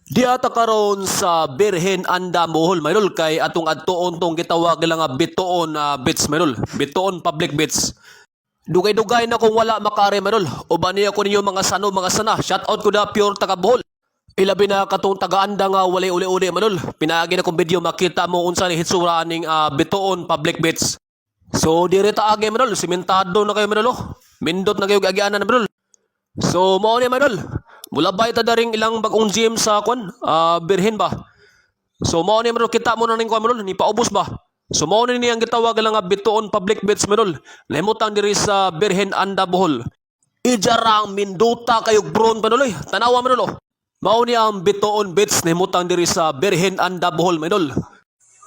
Di ata karon sa Birhen Anda Bohol maylol kay atong adtuon tong gitawag nila nga bituon bits maylol. Bituon public bits. Dugay-dugay na kung wala makari maylol. Uban niya ko ninyo mga sano mga sana. Shout out ko na pure taga Bohol. Ilabi na katong taga-anda nga wali uli-uli maylol. Pinaagi na kong video makita mo unsa ni hitsura ning bituon public bits. So dire ta agi maylol, simentado na kayo maylol. Mindot na kayo gagianan na maylol. So mao ni maylol. Mula ba ita daring ilang bagong gym sa kwan? Birhen ba? So mao ni maylol kita mo na ning kwan maylol, ni paubos ba? So mao ni ang gitawag nga bituon public bits maylol. Nahimutang diri sa Birhen Anda Bohol. Ijarang minduta kayog bron maylol. Tanawa maylol. Mao ni ang bituon bits nahimutang diri sa Birhen Anda Bohol maylol.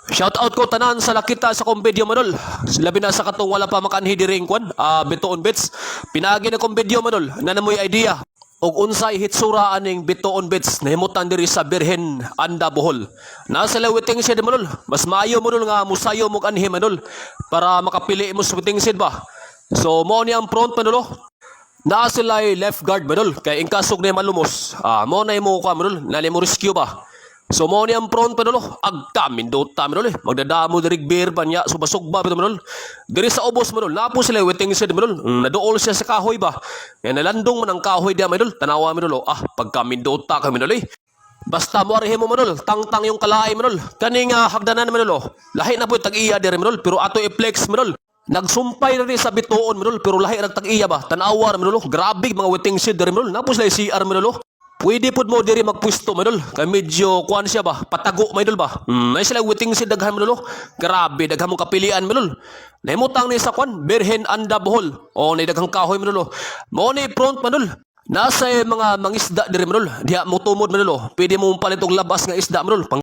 Shout out ko tanan sa nakita sa kong video maylol. Labi na sa katong wala pa makanhi diri kwan, bituon bits. Pinaagi na kong video maylol, nanamoy idea og unsay hitsura aning bituon bits nahimutan diri sa Birhen Anda Bohol. Nasa lawiting shed maylol, mas maayo maylol nga musayo mo kanhi maylol para makapili mo sa witing shed ba. So mao ni ang front maylol. Naa sila left guard maylol kay ingkasog na malumos. Mao na imo ka maylol, nali mo rescue ba. So mao ni ang front maylol, agta mindota maylol. Magdadamo diri beer banya subasugba pito maylol. Diri sa ubos maylol, napo sila waiting shed maylol. Naduol siya sa kahoy ba. Yan nalandong man ang kahoy dia maylol. Tanawa maylol, pagka mindota ka maylol. Basta mo arihe mo maylol, tangtang yung kalay maylol. Kaning hagdanan maylol. Lahi na po tag-iya diri maylol, pero ato i-flex maylol. Nagsumpay na rin sa bituon maylol, pero lahi nag tag-iya ba. Tanawa maylol, grabe mga waiting shed diri maylol. Napo sila CR maylol. Pwede po mo diri magpwesto maydol. Kay medyo kuan siya ba? Patago maydol ba? May sila waiting si daghan maydol. Grabe daghan mong kapilian maydol. Nahimutang ni sa kuan Birhen Anda Bohol. O nay daghang kahoy maydol. Mao ni front maydol. Nasa mga mangisda diri maydol. Diha mo tumod maydol. Pwede mo palit og labas nga isda maydol.